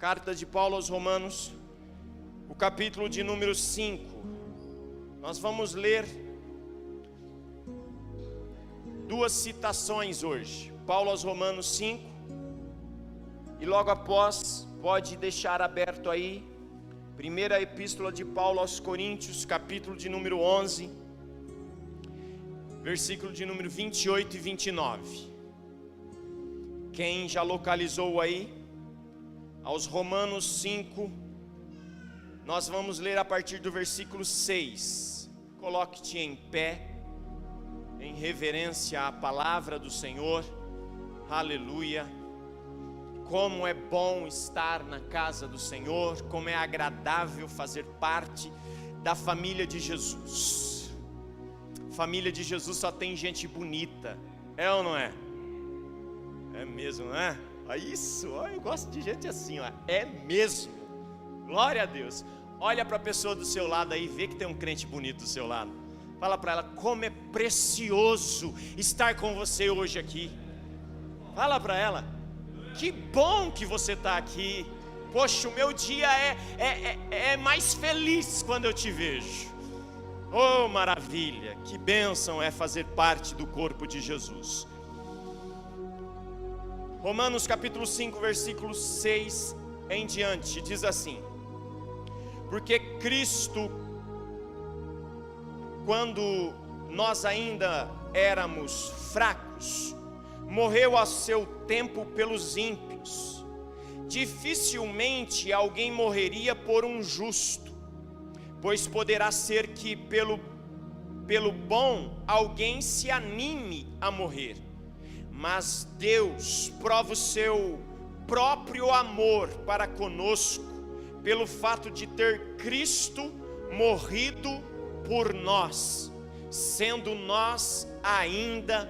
Carta de Paulo aos Romanos, o capítulo de número 5. Nós vamos ler duas citações hoje. Paulo aos Romanos 5. E logo após, pode deixar aberto aí, primeira epístola de Paulo aos Coríntios, capítulo de número 11, versículo de número 28 e 29. Quem já localizou aí? Aos Romanos 5, nós vamos ler a partir do versículo 6. Coloque-te em pé, em reverência à palavra do Senhor. Aleluia. Como é bom estar na casa do Senhor, como é agradável fazer parte da família de Jesus. Família de Jesus só tem gente bonita, é ou não é? É mesmo, não é? Olha isso, olha, eu gosto de gente assim, ó. É mesmo. Glória a Deus. Olha para a pessoa do seu lado aí, vê que tem um crente bonito do seu lado. Fala para ela, como é precioso estar com você hoje aqui. Fala para ela, que bom que você está aqui. Poxa, o meu dia é mais feliz quando eu te vejo. Oh, maravilha, que bênção é fazer parte do corpo de Jesus. Romanos capítulo 5, versículo 6 em diante, diz assim: porque Cristo, quando nós ainda éramos fracos, morreu a seu tempo pelos ímpios. Dificilmente alguém morreria por um justo, pois poderá ser que pelo bom alguém se anime a morrer. Mas Deus prova o seu próprio amor para conosco, pelo fato de ter Cristo morrido por nós, sendo nós ainda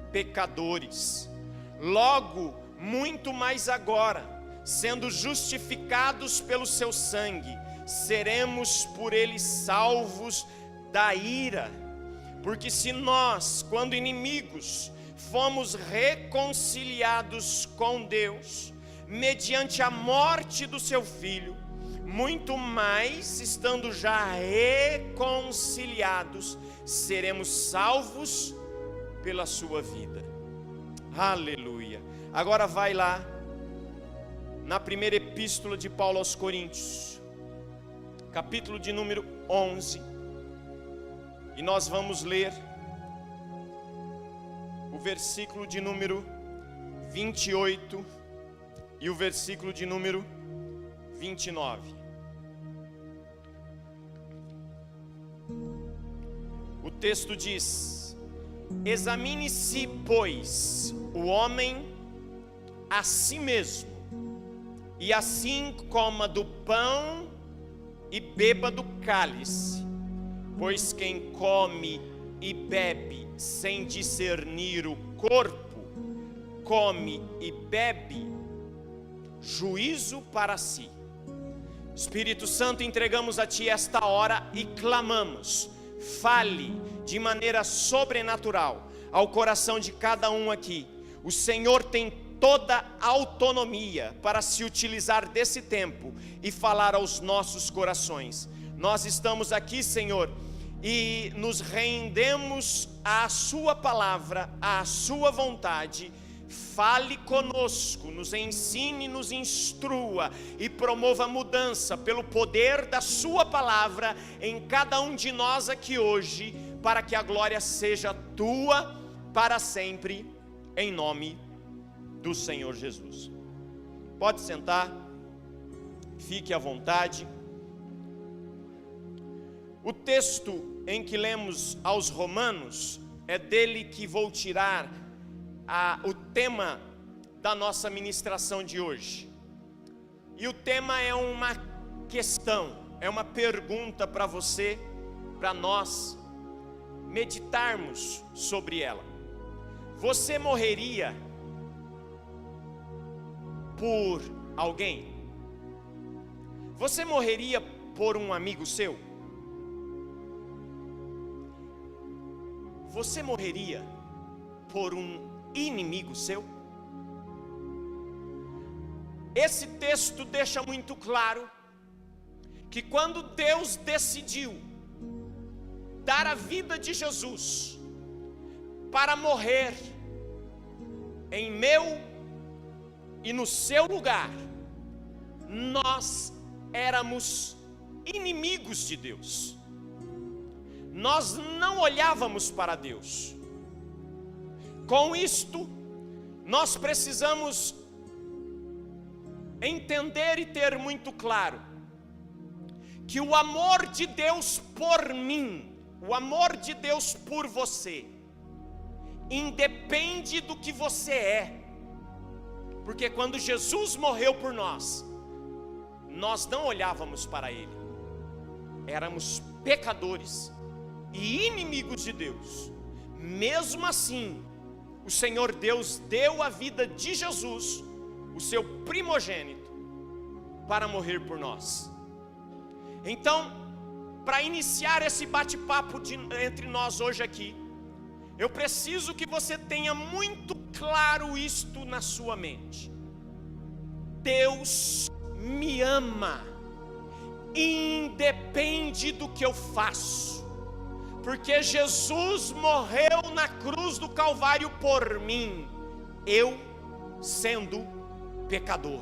pecadores. Logo, muito mais agora, sendo justificados pelo seu sangue, seremos por ele salvos da ira. Porque se nós, quando inimigos, fomos reconciliados com Deus, mediante a morte do seu Filho, muito mais, estando já reconciliados, seremos salvos pela sua vida. Aleluia. Agora vai lá, na primeira epístola de Paulo aos Coríntios, capítulo de número 11, e nós vamos ler o versículo de número 28 e o versículo de número 29. O texto diz: examine-se, pois, o homem a si mesmo, e assim coma do pão e beba do cálice, pois quem come e bebe sem discernir o corpo, come e bebe juízo para si. Espírito Santo, entregamos a Ti esta hora e clamamos, fale de maneira sobrenatural ao coração de cada um aqui. O Senhor tem toda a autonomia para se utilizar desse tempo e falar aos nossos corações. Nós estamos aqui, Senhor, e nos rendemos à sua palavra, à sua vontade. Fale conosco, nos ensine, nos instrua e promova mudança pelo poder da sua palavra em cada um de nós aqui hoje, para que a glória seja tua para sempre, em nome do Senhor Jesus. Pode sentar, fique à vontade. O texto em que lemos aos Romanos, é dele que vou tirar o tema da nossa ministração de hoje. E o tema é uma questão, é uma pergunta para você, para nós meditarmos sobre ela. Você morreria por alguém? Você morreria por um amigo seu? Você morreria por um inimigo seu? esse texto deixa muito claro que quando Deus decidiu dar a vida de Jesus para morrer em meu e no seu lugar, nós éramos inimigos de Deus. Nós não olhávamos para Deus. Com isto, nós precisamos entender e ter muito claro que o amor de Deus por mim, o amor de Deus por você, independe do que você é. Porque quando Jesus morreu por nós, nós não olhávamos para Ele. Éramos pecadores e inimigos de Deus. Mesmo assim, o Senhor Deus deu a vida de Jesus, o seu primogênito, para morrer por nós. Então, para iniciar esse bate-papo entre nós hoje aqui, eu preciso que você tenha muito claro isto na sua mente. Deus me ama, independe do que eu faço, porque Jesus morreu na cruz do Calvário por mim, eu sendo pecador.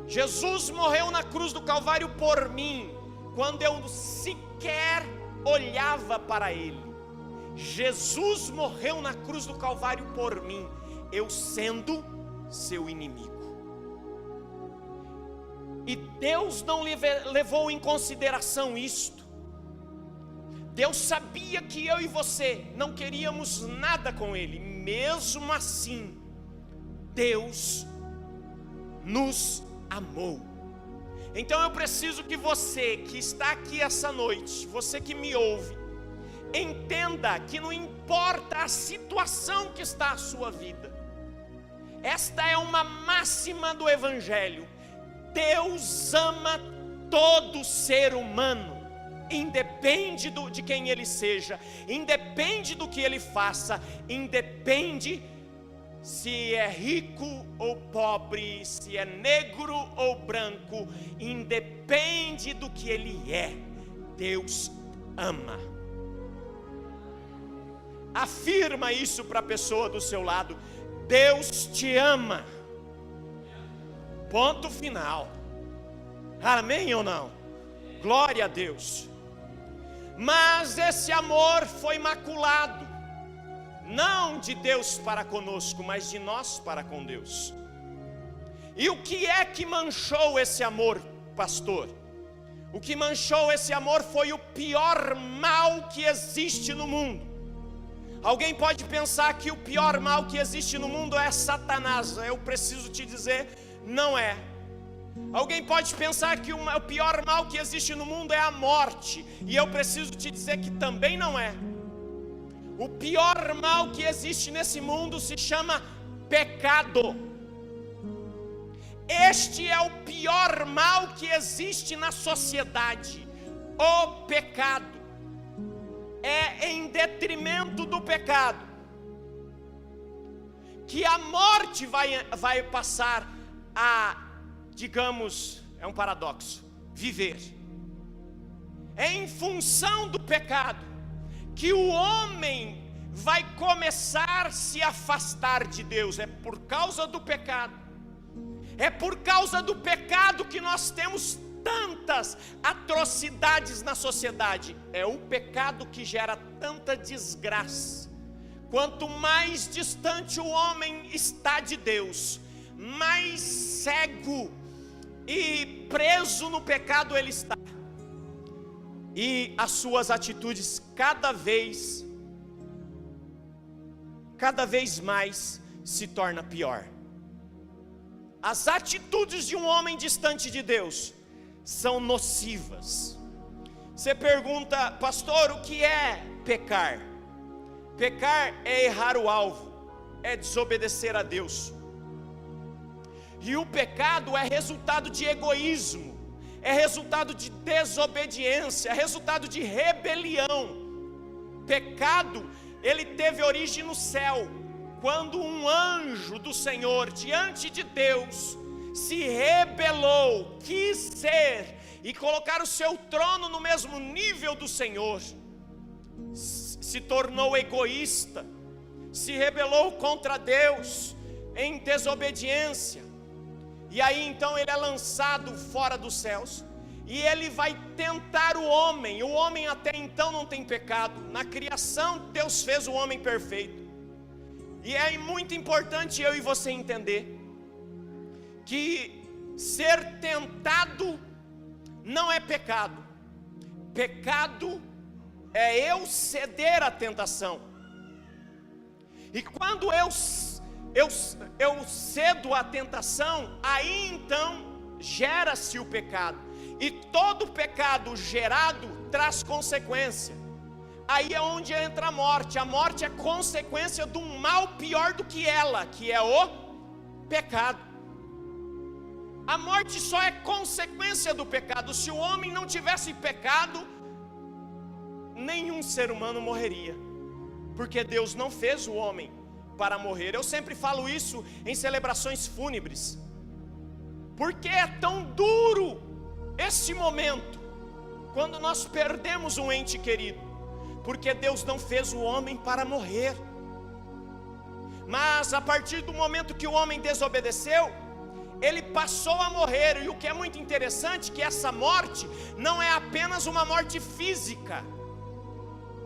Jesus morreu na cruz do Calvário por mim, quando eu sequer olhava para Ele. Jesus morreu na cruz do Calvário por mim, eu sendo seu inimigo. E Deus não levou em consideração isto. Deus sabia que eu e você não queríamos nada com Ele. Mesmo assim, Deus nos amou. Então eu preciso que você que está aqui essa noite, você que me ouve, entenda que não importa a situação que está a sua vida. Esta é uma máxima do Evangelho. Deus ama todo ser humano, independe de quem ele seja, independe do que ele faça, independe se é rico ou pobre, se é negro ou branco, independe do que ele é, Deus ama. Afirma isso para a pessoa do seu lado: Deus te ama. Ponto final. Amém ou não? Glória a Deus. Mas esse amor foi maculado, não de Deus para conosco, mas de nós para com Deus. E o que é que manchou esse amor, pastor? O que manchou esse amor foi o pior mal que existe no mundo. Alguém pode pensar que o pior mal que existe no mundo é Satanás. Eu preciso te dizer, não é. Alguém pode pensar que o pior mal que existe no mundo é a morte, e eu preciso te dizer que também não é. O pior mal que existe nesse mundo se chama pecado. Este é o pior mal que existe na sociedade, o pecado. É em detrimento do pecado que a morte vai passar a, digamos, é um paradoxo, viver. É em função do pecado que o homem vai começar a se afastar de Deus. É por causa do pecado. É por causa do pecado que nós temos tantas atrocidades na sociedade. É o pecado que gera tanta desgraça. Quanto mais distante o homem está de Deus, mais cego e preso no pecado ele está. E as suas atitudes cada vez mais se torna pior. As atitudes de um homem distante de Deus são nocivas. Você pergunta, pastor, o que é pecar? Pecar é errar o alvo, é desobedecer a Deus. E o pecado é resultado de egoísmo, é resultado de desobediência, é resultado de rebelião. Pecado, ele teve origem no céu, quando um anjo do Senhor, diante de Deus, se rebelou, quis ser e colocar o seu trono no mesmo nível do Senhor, se tornou egoísta, se rebelou contra Deus em desobediência, e aí então ele é lançado fora dos céus, e ele vai tentar o homem até então não tem pecado, na criação Deus fez o homem perfeito, e é muito importante eu e você entender, que ser tentado não é pecado, pecado é eu ceder à tentação, e quando eu cedo à tentação, aí então gera-se o pecado, e todo pecado gerado traz consequência, aí é onde entra a morte é consequência de um mal pior do que ela, que é o pecado. A morte só é consequência do pecado. Se o homem não tivesse pecado, nenhum ser humano morreria, porque Deus não fez o homem para morrer. Eu sempre falo isso em celebrações fúnebres, porque é tão duro esse momento, quando nós perdemos um ente querido, porque Deus não fez o homem para morrer, mas a partir do momento que o homem desobedeceu, ele passou a morrer, e o que é muito interessante, que essa morte não é apenas uma morte física,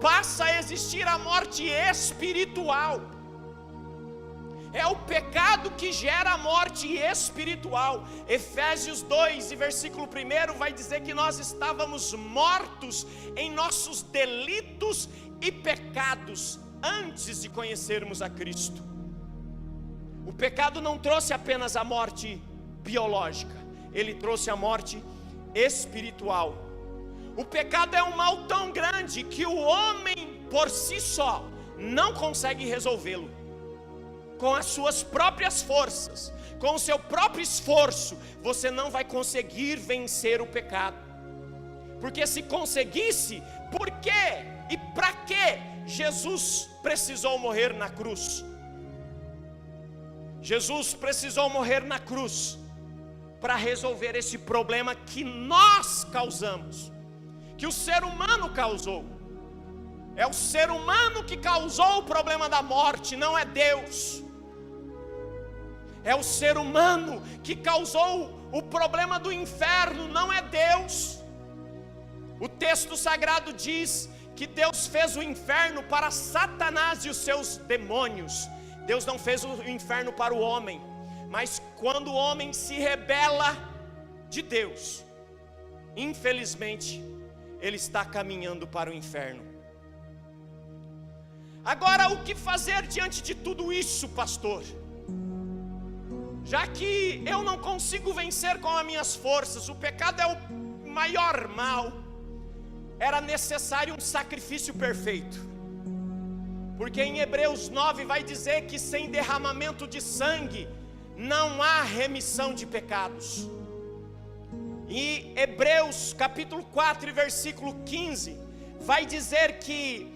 passa a existir a morte espiritual, é o pecado que gera a morte espiritual. Efésios 2 e versículo 1 vai dizer que nós estávamos mortos em nossos delitos e pecados, antes de conhecermos a Cristo. O pecado não trouxe apenas a morte biológica, ele trouxe a morte espiritual. O pecado é um mal tão grande que o homem por si só não consegue resolvê-lo. Com as suas próprias forças, com o seu próprio esforço, você não vai conseguir vencer o pecado. Porque se conseguisse, por quê e para que Jesus precisou morrer na cruz? Jesus precisou morrer na cruz para resolver esse problema que nós causamos, que o ser humano causou. É o ser humano que causou o problema da morte, não é Deus. É o ser humano que causou o problema do inferno, não é Deus. O texto sagrado diz que Deus fez o inferno para Satanás e os seus demônios. Deus não fez o inferno para o homem, mas quando o homem se rebela de Deus, infelizmente, ele está caminhando para o inferno. Agora, o que fazer diante de tudo isso, pastor? Já que eu não consigo vencer com as minhas forças, o pecado é o maior mal, era necessário um sacrifício perfeito, porque em Hebreus 9 vai dizer que sem derramamento de sangue não há remissão de pecados. E Hebreus capítulo 4 e versículo 15 vai dizer que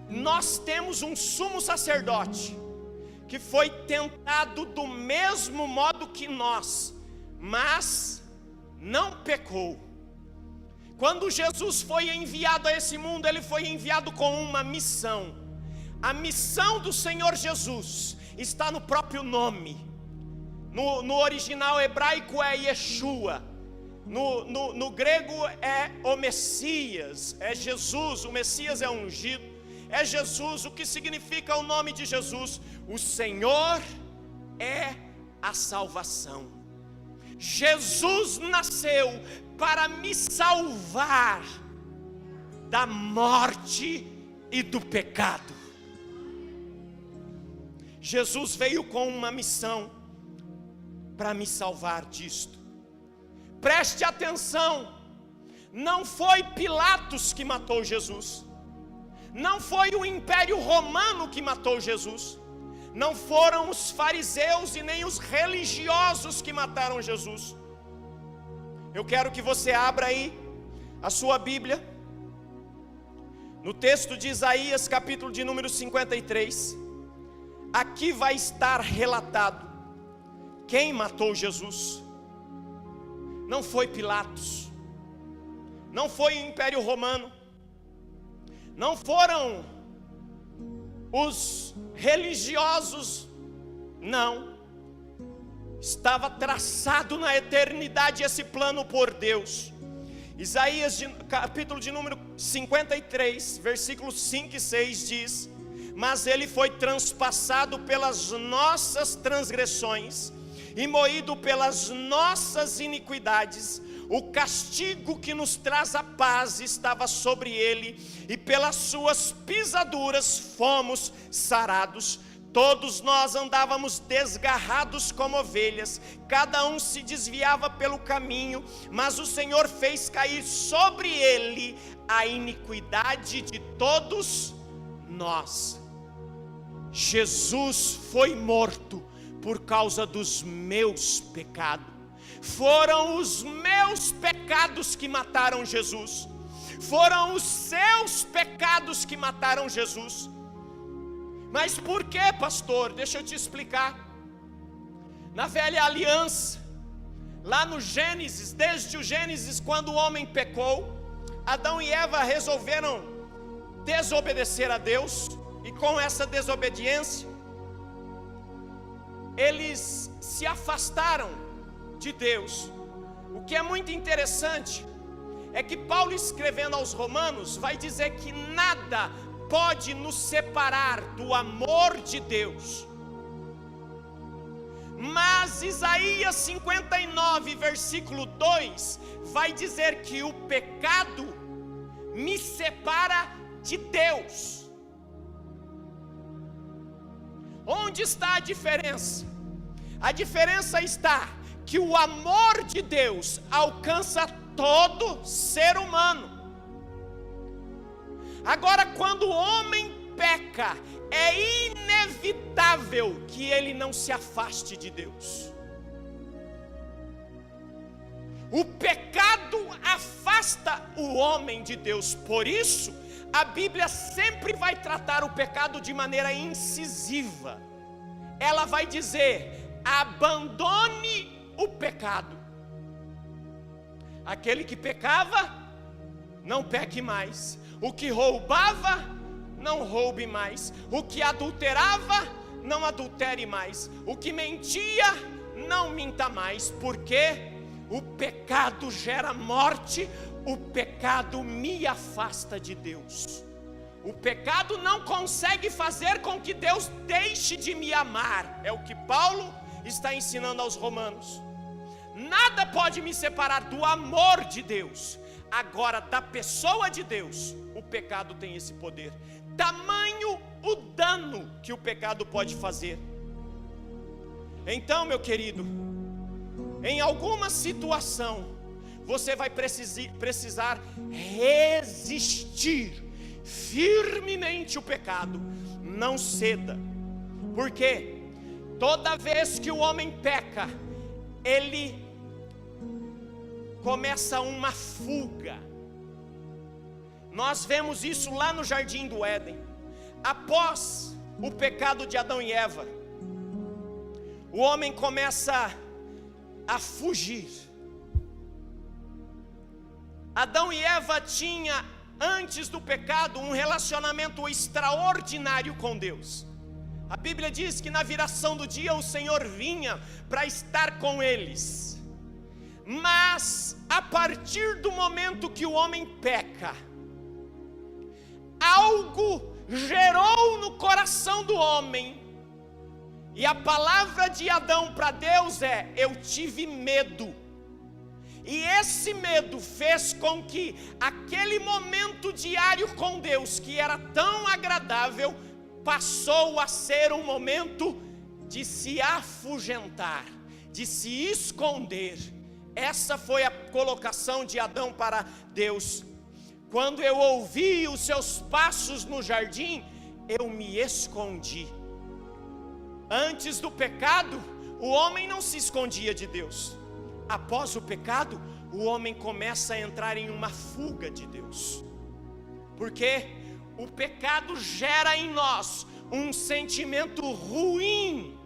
nós temos um sumo sacerdote que foi tentado do mesmo modo que nós, mas não pecou. Quando Jesus foi enviado a esse mundo, ele foi enviado com uma missão. A missão do Senhor Jesus está no próprio nome. No original hebraico é Yeshua, no grego é o Messias, é Jesus, o Messias é ungido, é Jesus. O que significa o nome de Jesus? O Senhor é a salvação. Jesus nasceu para me salvar da morte e do pecado. Jesus veio com uma missão para me salvar disto. Preste atenção, não foi Pilatos que matou Jesus, não foi o Império Romano que matou Jesus, não foram os fariseus e nem os religiosos que mataram Jesus. Eu quero que você abra aí a sua Bíblia, no texto de Isaías, capítulo de número 53, aqui vai estar relatado Quem matou Jesus? Não foi Pilatos, não foi o Império Romano, não foram os religiosos, não. Estava traçado na eternidade esse plano por Deus. Isaías, capítulo de número 53, versículos 5 e 6 diz: mas ele foi transpassado pelas nossas transgressões e moído pelas nossas iniquidades. O castigo que nos traz a paz estava sobre ele, e pelas suas pisaduras fomos sarados. Todos nós andávamos desgarrados como ovelhas, cada um se desviava pelo caminho, mas o Senhor fez cair sobre ele a iniquidade de todos nós. Jesus foi morto por causa dos meus pecados. Foram os meus pecados que mataram Jesus. Foram os seus pecados que mataram Jesus. Mas por que, pastor? Deixa eu te explicar. Na velha aliança, lá no Gênesis, desde o Gênesis, quando o homem pecou, Adão e Eva resolveram desobedecer a Deus, e com essa desobediência, eles se afastaram de Deus. O que é muito interessante é que Paulo, escrevendo aos Romanos, vai dizer que nada pode nos separar do amor de Deus. Mas Isaías 59, versículo 2, vai dizer que o pecado me separa de Deus. Onde está a diferença? A diferença está que o amor de Deus alcança todo ser humano. Agora, quando o homem peca, é inevitável que ele não se afaste de Deus. O pecado afasta o homem de Deus. Por isso, a Bíblia sempre vai tratar o pecado de maneira incisiva. Ela vai dizer: abandone o pecado. Aquele que pecava, não peque mais. O que roubava, não roube mais. O que adulterava, não adultere mais. O que mentia, não minta mais. Porque o pecado gera morte. O pecado me afasta de Deus. O pecado não consegue fazer com que Deus deixe de me amar. É o que Paulo está ensinando aos Romanos. Nada pode me separar do amor de Deus. Agora, da pessoa de Deus, o pecado tem esse poder. Tamanho o dano que o pecado pode fazer. Então, meu querido, em alguma situação, você vai precisar resistir firmemente o pecado. Não ceda. Porque toda vez que o homem peca, ele começa uma fuga. Nós vemos isso lá no Jardim do Éden. Após o pecado de Adão e Eva, o homem começa a fugir. Adão e Eva tinham, antes do pecado, um relacionamento extraordinário com Deus. A Bíblia diz que na viração do dia o Senhor vinha para estar com eles. Mas a partir do momento que o homem peca, algo gerou no coração do homem. E a palavra de Adão para Deus é: eu tive medo. E esse medo fez com que aquele momento diário com Deus, que era tão agradável, passou a ser um momento de se afugentar, de se esconder. Essa foi a colocação de Adão para Deus. Quando eu ouvi os seus passos no jardim, eu me escondi. Antes do pecado, o homem não se escondia de Deus. Após o pecado, o homem começa a entrar em uma fuga de Deus. Porque o pecado gera em nós um sentimento ruim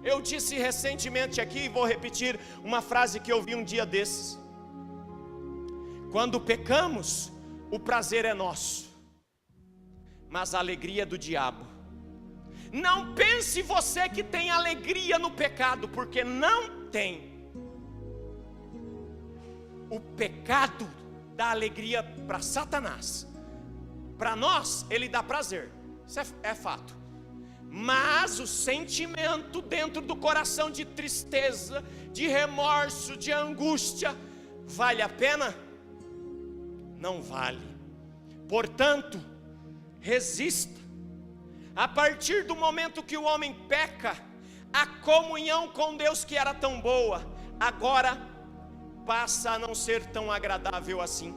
Eu disse recentemente aqui, e vou repetir uma frase que eu vi um dia desses: quando pecamos, o prazer é nosso, mas a alegria é do diabo. Não pense você que tem alegria no pecado, porque não tem. O pecado dá alegria para Satanás. Para nós, ele dá prazer, isso é fato. Mas o sentimento dentro do coração de tristeza, de remorso, de angústia, vale a pena? Não vale. Portanto, resista. A partir do momento que o homem peca, a comunhão com Deus que era tão boa, agora passa a não ser tão agradável assim.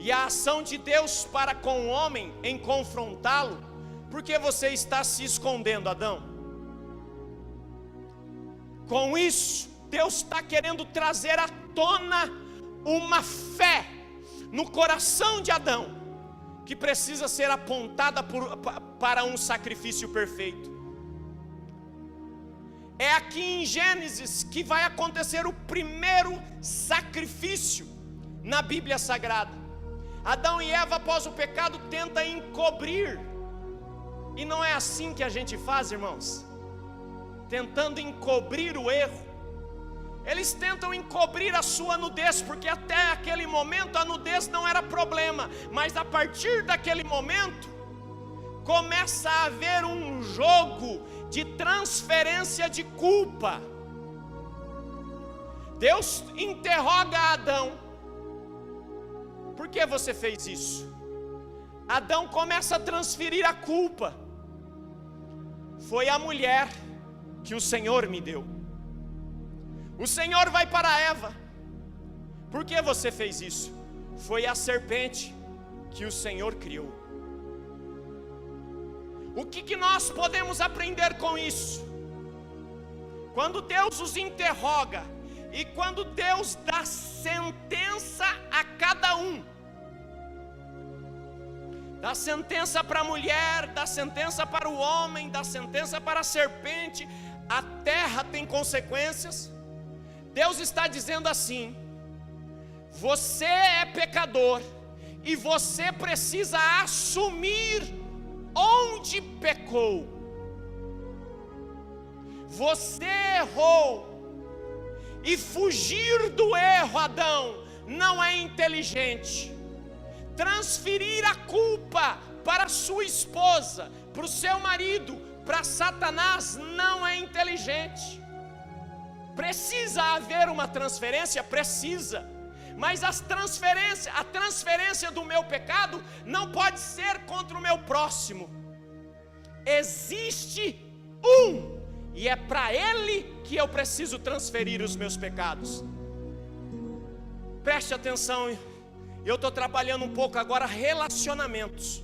E a ação de Deus para com o homem em confrontá-lo: por que você está se escondendo, Adão? Com isso, Deus está querendo trazer à tona uma fé no coração de Adão, que precisa ser apontada para um sacrifício perfeito. É aqui em Gênesis que vai acontecer o primeiro sacrifício na Bíblia Sagrada. Adão e Eva, após o pecado, tentam encobrir. E não é assim que a gente faz, irmãos, tentando encobrir o erro. Eles tentam encobrir a sua nudez, porque até aquele momento a nudez não era problema. Mas a partir daquele momento, começa a haver um jogo de transferência de culpa. Deus interroga Adão: por que você fez isso? Adão começa a transferir a culpa. Foi a mulher que o Senhor me deu. O Senhor vai para Eva: por que você fez isso? Foi a serpente que o Senhor criou. O que nós podemos aprender com isso? Quando Deus os interroga e quando Deus dá sentença a cada um, dá sentença para a mulher, dá sentença para o homem, dá sentença para a serpente, a terra tem consequências. Deus está dizendo assim: você é pecador e você precisa assumir onde pecou. Você errou, e fugir do erro, Adão, não é inteligente. Transferir a culpa para sua esposa, para o seu marido, para Satanás, não é inteligente. Precisa haver uma transferência? Precisa. Mas a transferência do meu pecado não pode ser contra o meu próximo. Existe um, e é para ele que eu preciso transferir os meus pecados. Preste atenção, eu estou trabalhando um pouco agora relacionamentos.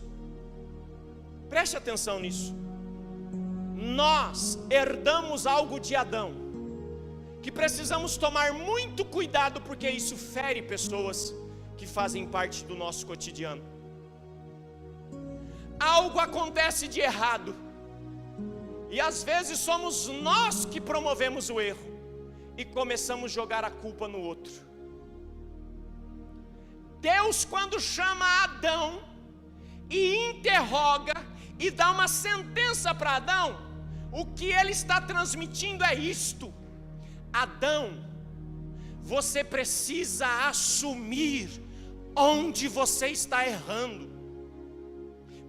Preste atenção nisso. Nós herdamos algo de Adão, que precisamos tomar muito cuidado, porque isso fere pessoas que fazem parte do nosso cotidiano. Algo acontece de errado, e às vezes somos nós que promovemos o erro, e começamos a jogar a culpa no outro. Deus, quando chama Adão e interroga e dá uma sentença para Adão, o que ele está transmitindo é isto: Adão, você precisa assumir onde você está errando.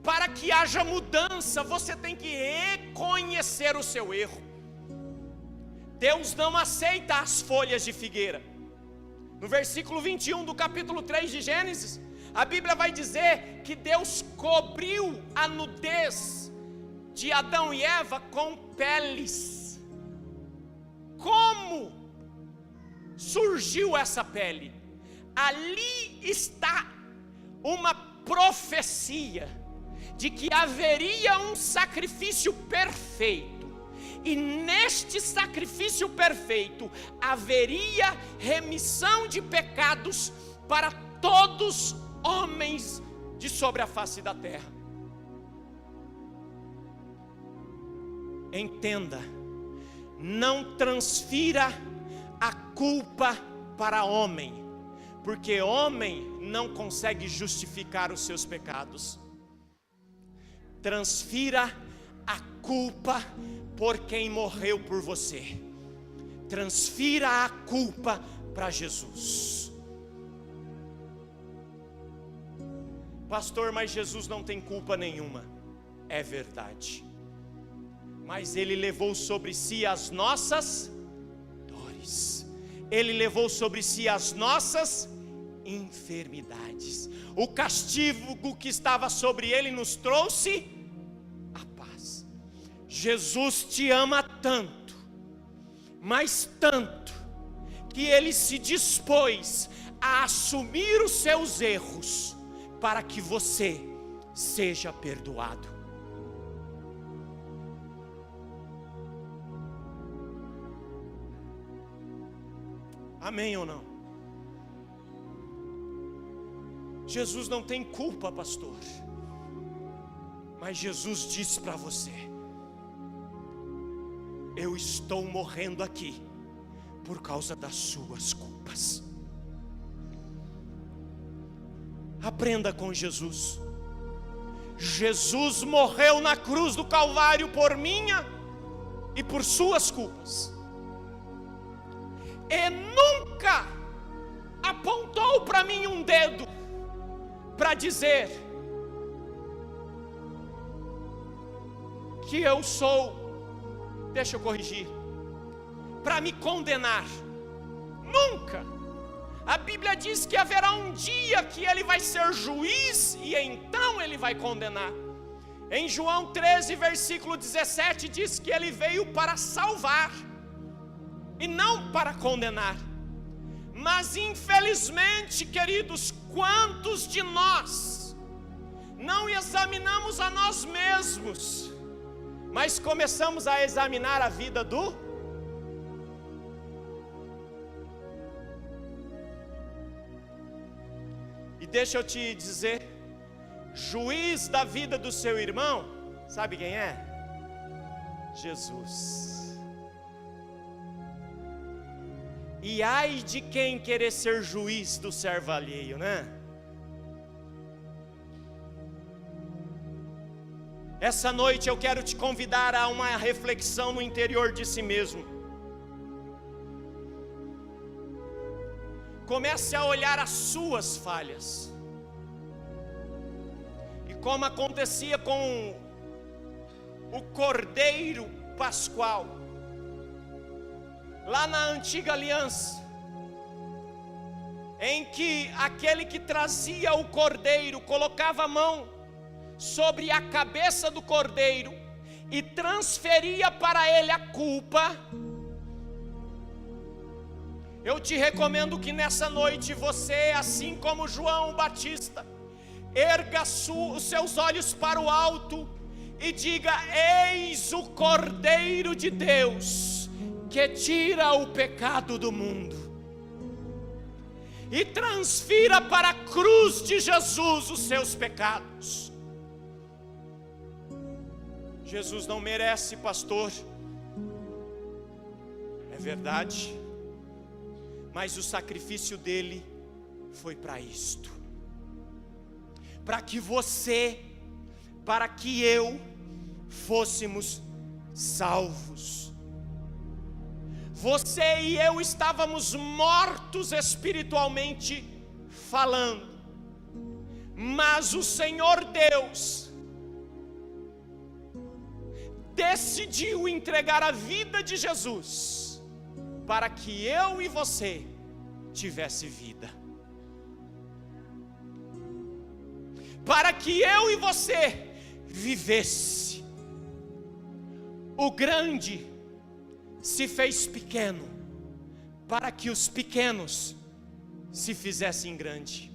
Para que haja mudança, você tem que reconhecer o seu erro. Deus não aceita as folhas de figueira. No versículo 21 do capítulo 3 de Gênesis, a Bíblia vai dizer que Deus cobriu a nudez de Adão e Eva com peles. Como surgiu essa pele? Ali está uma profecia de que haveria um sacrifício perfeito, e neste sacrifício perfeito haveria remissão de pecados para todos os homens de sobre a face da terra. Entenda, não transfira a culpa para homem, porque homem não consegue justificar os seus pecados. Transfira a culpa por quem morreu por você. Transfira a culpa para Jesus. Pastor, mas Jesus não tem culpa nenhuma. É verdade. Mas Ele levou sobre si as nossas dores. Ele levou sobre si as nossas enfermidades. O castigo que estava sobre Ele nos trouxe a paz. Jesus te ama tanto, mas tanto, que Ele se dispôs a assumir os seus erros, para que você seja perdoado. Amém ou não? Jesus não tem culpa, pastor, mas Jesus disse para você: eu estou morrendo aqui por causa das suas culpas. Aprenda com Jesus. Jesus morreu na cruz do Calvário por minha e por suas culpas. E nunca apontou para mim um dedo para dizer que eu sou, deixa eu corrigir, para me condenar. Nunca. A Bíblia diz que haverá um dia que Ele vai ser juiz e então Ele vai condenar. Em João 13, versículo 17, diz que Ele veio para salvar e não para condenar. Mas infelizmente, queridos, quantos de nós não examinamos a nós mesmos, mas começamos a examinar a vida do... E deixa eu te dizer, juiz da vida do seu irmão, sabe quem é? Jesus. E ai de quem querer ser juiz do servo alheio, né? Essa noite eu quero te convidar a uma reflexão no interior de si mesmo. Comece a olhar as suas falhas. E como acontecia com o Cordeiro Pascual, lá na antiga aliança, em que aquele que trazia o cordeiro colocava a mão sobre a cabeça do cordeiro e transferia para ele a culpa. Eu te recomendo que nessa noite você, assim como João Batista, erga os seus olhos para o alto e diga: eis o Cordeiro de Deus que tira o pecado do mundo. E transfira para a cruz de Jesus os seus pecados. Jesus não merece, pastor, é verdade, mas o sacrifício dele foi para isto, para que você, para que eu fôssemos salvos. Você e eu estávamos mortos espiritualmente falando, mas o Senhor Deus decidiu entregar a vida de Jesus para que eu e você tivesse vida, para que eu e você vivesse. O grande se fez pequeno para que os pequenos se fizessem grande.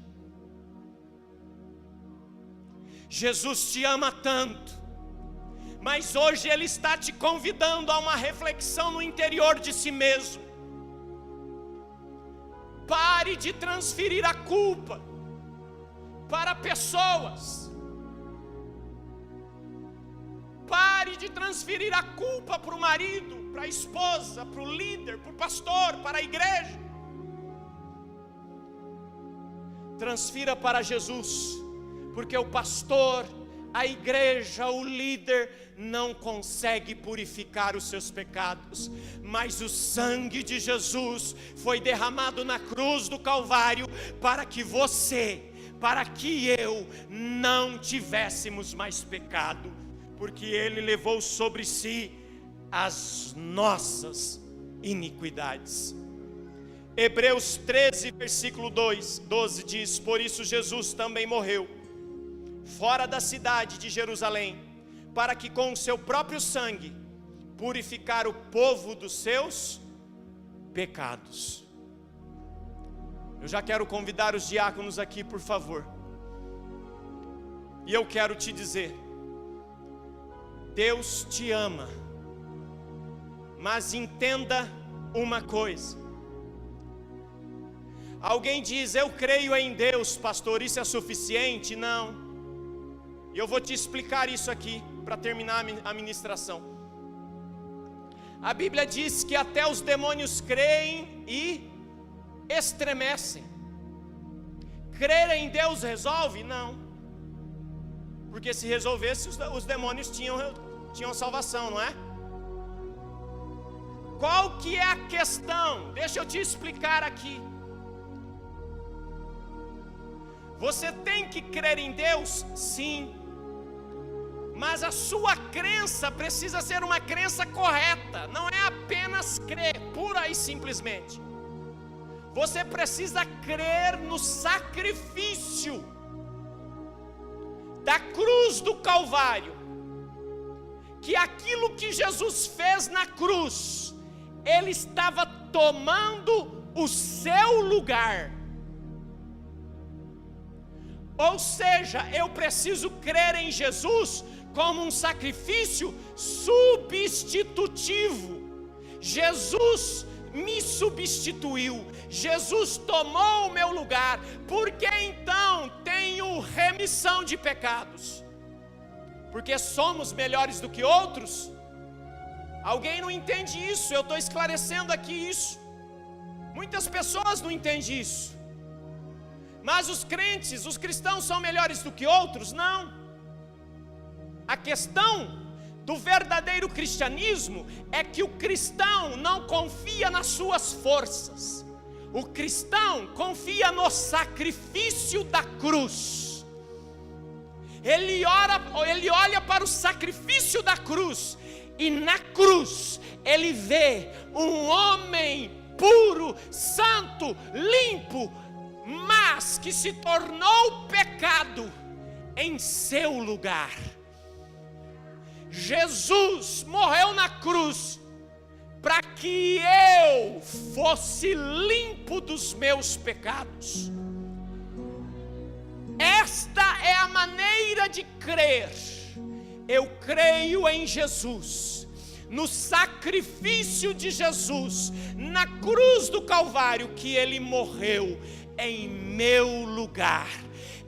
Jesus te ama tanto, mas hoje Ele está te convidando a uma reflexão no interior de si mesmo. Pare de transferir a culpa para pessoas. Pare pode transferir a culpa para o marido, para a esposa, para o líder, para o pastor, para a igreja. Transfira para Jesus, porque o pastor, a igreja, o líder não consegue purificar os seus pecados, mas o sangue de Jesus foi derramado na cruz do Calvário para que você, para que eu não tivéssemos mais pecado, porque Ele levou sobre si as nossas iniquidades. Hebreus 13, versículo 12 diz: por isso Jesus também morreu, fora da cidade de Jerusalém, para que com o seu próprio sangue purificar o povo dos seus pecados. Eu já quero convidar os diáconos aqui, por favor. E eu quero te dizer: Deus te ama, mas entenda uma coisa. Alguém diz: eu creio em Deus, pastor, isso é suficiente? Não. E eu vou te explicar isso aqui, para terminar a ministração. A Bíblia diz que até os demônios creem e estremecem. Crer em Deus resolve? Não. Porque se resolvesse, os demônios tinham salvação, não é? Qual que é a questão? Deixa eu te explicar aqui. Você tem que crer em Deus? Sim. Mas a sua crença precisa ser uma crença correta. Não é apenas crer, pura e simplesmente. Você precisa crer no sacrifício da cruz do Calvário. Que aquilo que Jesus fez na cruz, Ele estava tomando o seu lugar. Ou seja, eu preciso crer em Jesus como um sacrifício substitutivo. Jesus me substituiu, Jesus tomou o meu lugar, porque então tenho remissão de pecados. Porque somos melhores do que outros? Alguém não entende isso, eu estou esclarecendo aqui isso. Muitas pessoas não entendem isso. Mas os crentes, os cristãos são melhores do que outros? Não. A questão do verdadeiro cristianismo é que o cristão não confia nas suas forças. O cristão confia no sacrifício da cruz. Ele olha para o sacrifício da cruz, e na cruz ele vê um homem puro, santo, limpo, mas que se tornou pecado em seu lugar. Jesus morreu na cruz para que eu fosse limpo dos meus pecados. Esta é a maneira de crer. Eu creio em Jesus, no sacrifício de Jesus, na cruz do Calvário, que Ele morreu em meu lugar.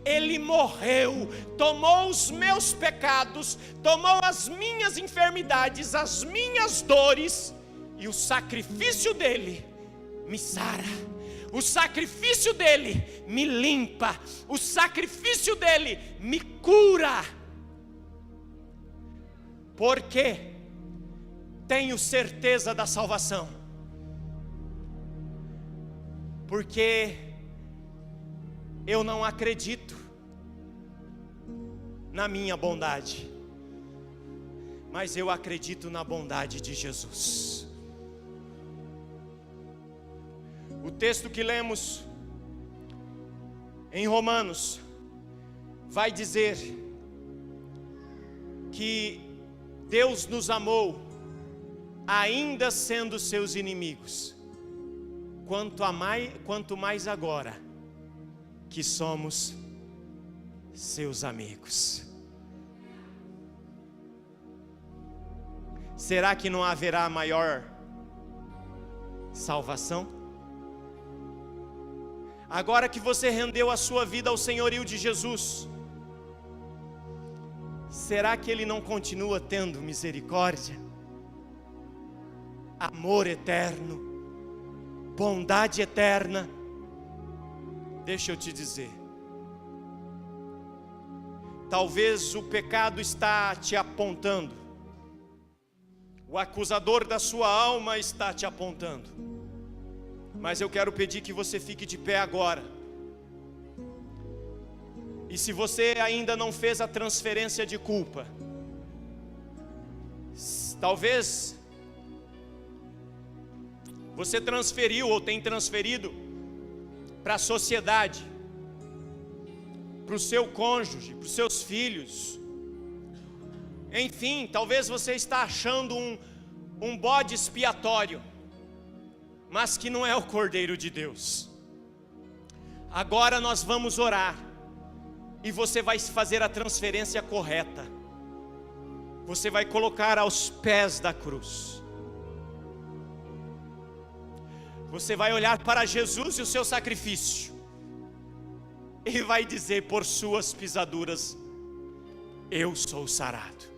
Ele morreu, tomou os meus pecados, tomou as minhas enfermidades, as minhas dores, e o sacrifício dele me sara, o sacrifício dele me limpa, o sacrifício dele me cura. Porque tenho certeza da salvação, porque eu não acredito na minha bondade, mas eu acredito na bondade de Jesus. O texto que lemos em Romanos vai dizer que Deus nos amou ainda sendo seus inimigos, quanto mais agora que somos seus amigos. Será que não haverá maior salvação? Agora que você rendeu a sua vida ao senhorio de Jesus, será que Ele não continua tendo misericórdia, amor eterno, bondade eterna? Deixa eu te dizer, talvez o pecado está te apontando, o acusador da sua alma está te apontando, mas eu quero pedir que você fique de pé agora. E se você ainda não fez a transferência de culpa, talvez você transferiu ou tem transferido para a sociedade, para o seu cônjuge, para os seus filhos, enfim, talvez você está achando um bode expiatório, mas que não é o Cordeiro de Deus. Agora nós vamos orar, e você vai fazer a transferência correta. Você vai colocar aos pés da cruz. Você vai olhar para Jesus e o seu sacrifício, e vai dizer: por suas pisaduras eu sou sarado.